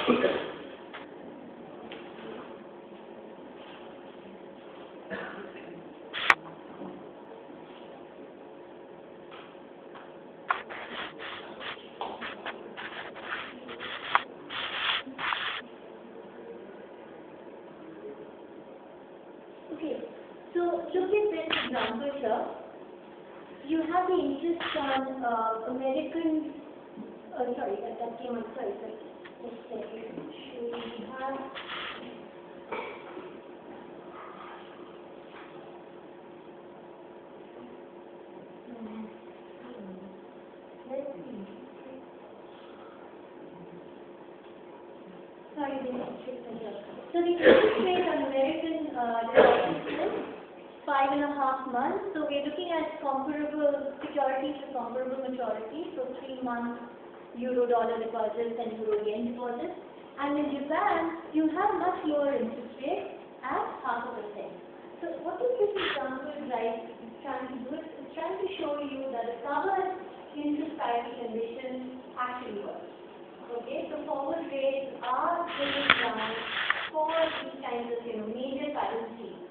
Okay, so look at this example here. You have the interest on American, sorry, that came on, sorry. Just a second. We have, let's see. Sorry, the interest on here. So the interest rate on American deposits is 5.5 months. So we're looking at comparable securities to comparable maturity. So 3 months euro-dollar deposits and euro-yen deposits. And in Japan, you have much lower interest rates at 0.5%. So what is this example trying to do? It's trying to show you that the covered interest parity condition actually works. Okay, so forward rates are going down for these kinds of major currencies.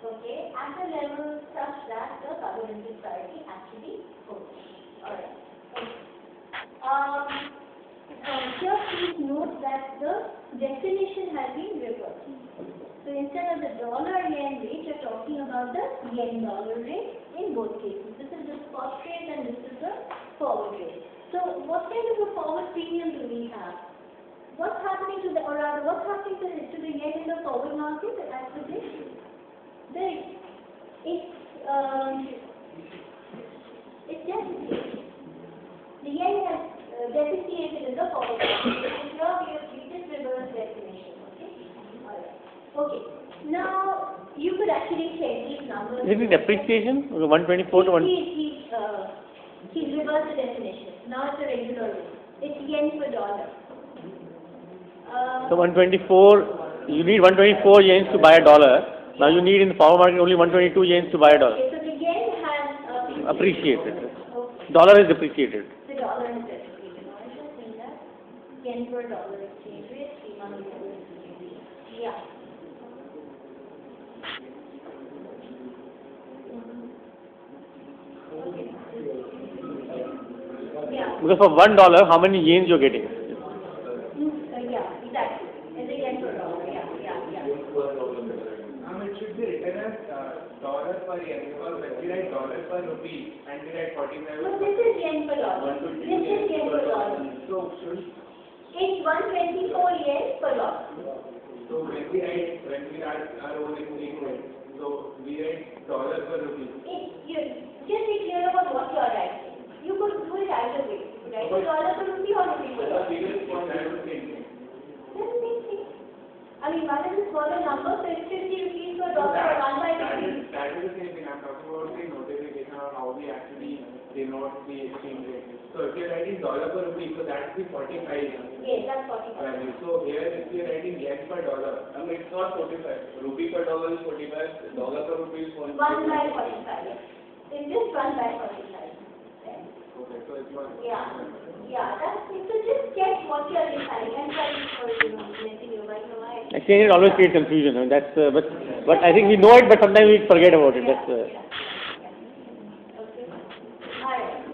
Okay, at a level such that the covered interest parity actually holds. Alright. Okay. Here please note that the definition has been reversed. So instead of the dollar-yen rate, you're talking about the yen-dollar rate in both cases. This is the spot rate and this is the forward rate. So what kind of a forward premium do we have? What's happening to the, or rather, what's happening to the yen in the forward market as per this? It's depreciated. The yen has depreciated in the forward market. And here we have this reverse definition. Okay. Alright. Okay. Now you could actually check these numbers. Is it depreciation? 124 to 1. He's reversed the definition. Now it's a regular rate. It's yen per dollar. So 124, you need 124 yens to buy a dollar. Now you need in the forward market only 122 yens to buy a dollar. Okay, so the yen has appreciated. Okay. Dollar is depreciated. The dollar is depreciated. Now I just think that yen per dollar exchange rate, 3 months exchange rate. Yeah. Okay. Yeah. Because for $1, how many yens you're getting? Yeah, exactly. It's a yen per dollar. Yeah. It should be written as dollar per yen, because when we write dollar per rupee and we write 45. No, this is yen per dollar. This is yen per dollar. So it's 124 yen per dollar. So when we write our own equation, so we write dollar per rupee. Just be clear about what you are writing. You could do it either way. You could write dollar per rupee or rupee per dollar. Doesn't make sense. I mean, one is a smaller number, so it's 50 rupees per dollar or 1 by 50. That is the same thing. I'm talking about the notification of how we actually denote the exchange rate. So if you're writing dollar per rupee, so that's the 45. Yes, that's 45. value. So here if you're writing yen per dollar, I mean it's not 45. Rupee per dollar is 45. Dollar per rupee is 1. 1 by 45. Yes. It's just 1 by 45. Right? Okay, so it's 1. Yeah, that's it. So just check what you are deciding and try for letting you right now. Exchange rate always creates confusion, and that's but I think we know it, but sometimes we forget about it. That's. Okay. Alright.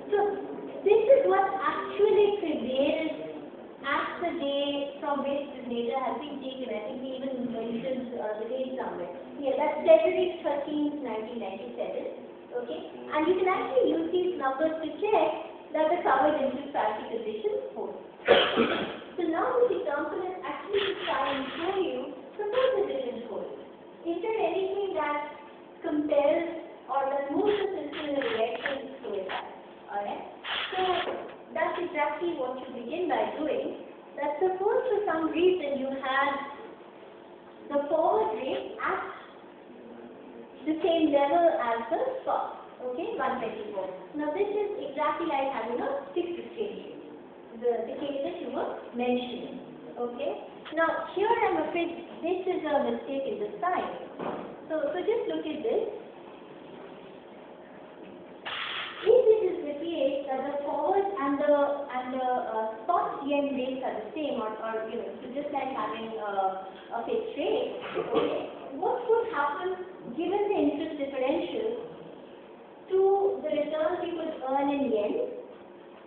So this is what actually prevails at the day from which this data has been taken. I think we even mentioned the date somewhere. Yeah, that's February 13th, 1997. Okay, and you can actually use these numbers to check that the covered interest parity condition holds. So now this example is actually to try and show you, suppose it didn't hold. Is there anything that compares or that moves the system in a direction to it? Alright? So that's exactly what you begin by doing. That suppose for some reason you had the forward rate at the same level as the spot, okay, 124. Now this is exactly like having a fixed exchange rate, the case that you were mentioning, okay. Now here I'm afraid this is a mistake in the sign. So just look at this. If it is the case that the forward spot yen rates are the same, or so just like having a fixed rate, okay, what would happen given the interest differential to the returns you would earn in yen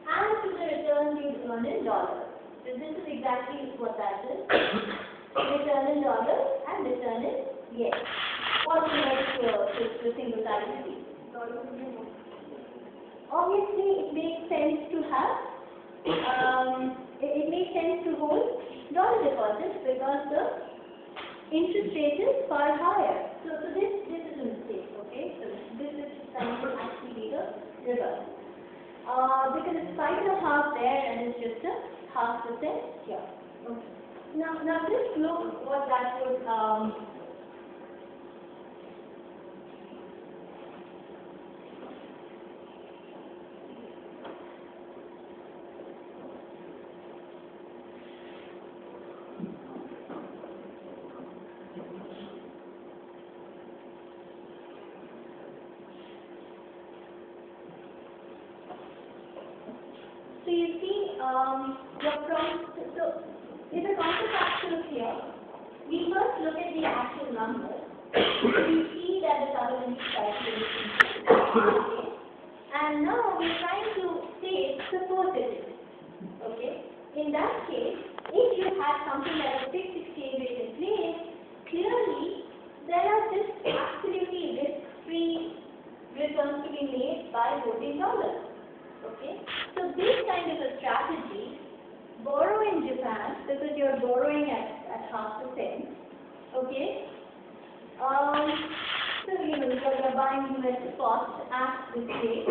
and to the returns you would earn in dollars? So this is exactly what that is. Return in dollars and return in yen. Or convert to a single currency. Obviously, it makes sense to have, it makes sense to hold dollar deposits because the interest rate is far higher. So this is a mistake, okay? So this is going to actually be the reverse. Because it's 5.5 there and it's just a 0.5% here. Okay. Now just look what that would so you see, if the counterfactual here, we first look at the actual numbers. We see that the government is calculating, and now we're trying to say suppose it is. Okay? In that case, if you had something like a fixed exchange rate in place, clearly there are just absolutely risk-free returns to be made by holding dollars. Okay? So this kind of a strategy, borrow in Japan because you're borrowing at 0.5%. Okay? So you're buying US spot at this rate,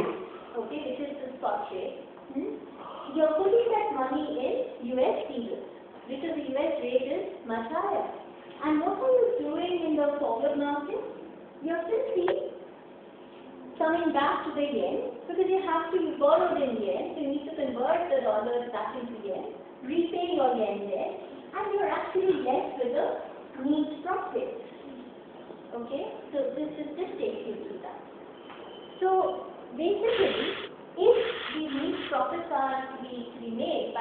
okay, which is the spot rate. You're putting that money in US T-bills because the US rate is much higher. And what are you doing in the forward market? You're simply coming back to the yen because you borrowed in yen, so you need to convert the dollars back into yen, repay your yen debt, and you're actually left with a neat profit. Okay, so this takes you to that. So basically, if these neat profits are to be made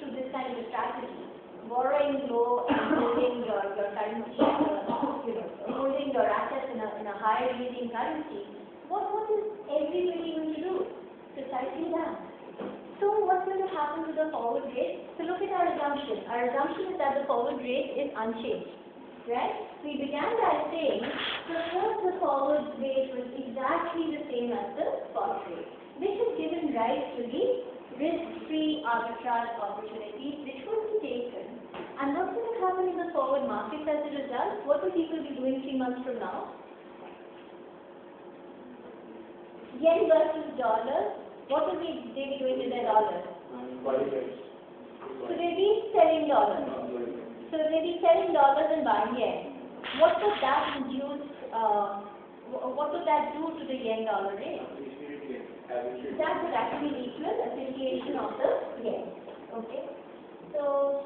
through this kind of a strategy, borrowing low and holding your currency, holding your assets in a higher yielding currency, what is everybody going to do? Precisely that. So what's going to happen to the forward rate? So look at our assumption. Our assumption is that the forward rate is unchanged. Right? We began by saying, suppose the forward rate was exactly the same as the spot rate. This has given rise to the risk-free arbitrage opportunities which would be taken. And what's going to happen in the forward markets as a result? What will people be doing 3 months from now? Yen versus dollar, what will they be doing with their dollars? So they'll be selling dollars. So they'll be selling dollars and buying yen. What would that induce? What would that do to the yen dollar rate? That would actually lead to an appreciation of the yen. Okay. So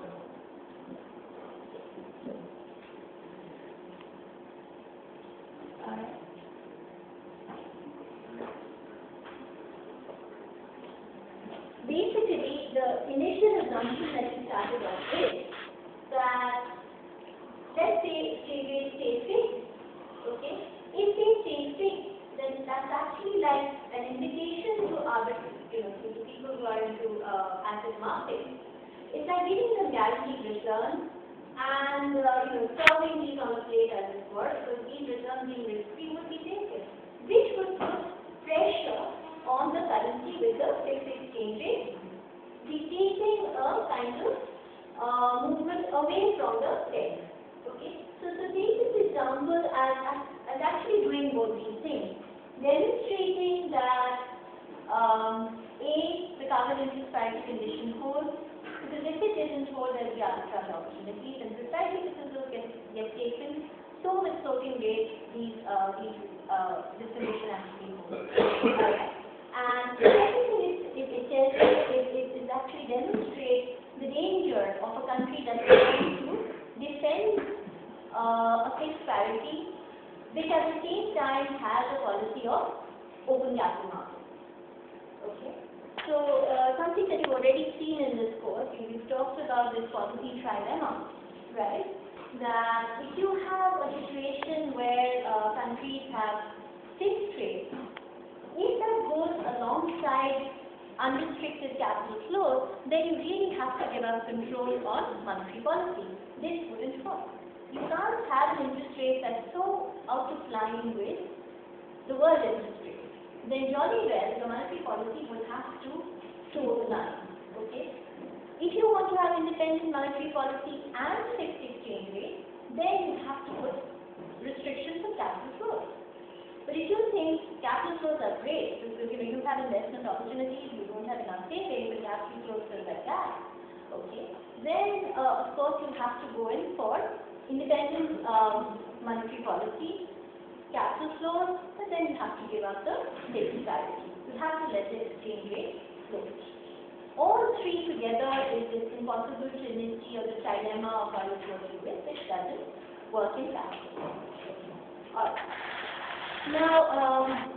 basically, the initial assumption that we started off with, that let's say exchange rate stays fixed. Okay? If they stay fixed, then that's actually like an invitation to to people who are into asset markets. It's like giving them guaranteed returns and serving these on the plate as it were, because these returns being risk-free would be taken, which would put pressure on the currency with the fixed exchange rate, dictating a kind of movement away from the debt. Okay, so take this example as actually doing both these things, demonstrating that the carbon interest parity condition holds, because if it isn't hold, there will be arbitrage opportunities, and precisely because those get taken, so with floating rates, this condition actually holds. And the second thing it actually demonstrates the danger of a country that is trying to defend a fixed parity, which at the same time has a policy of open capital markets. Okay? So something that you've already seen in this course, we've talked about this policy trilemma, right? That if you have a situation where countries have fixed rates, if that goes alongside unrestricted capital flows, then you really have to give up control on monetary policy. This wouldn't work. You can't have an interest rate that's so out of line with the world interest rate. Then jolly well, the monetary policy would have to toe the line. Okay? If you want to have independent monetary policy and fixed exchange rate, then you have to put restrictions on capital flows. But if you think capital flows are great, because you have investment opportunities, you don't have enough savings, but capital flows still like that, okay, then of course you have to go in for independent monetary policy, capital flows, but then you have to give up the basic parity. You have to let the exchange rate float. All three together is this impossible trinity or the trilemma of how you flow through it, which doesn't work in practice. Alright. Now,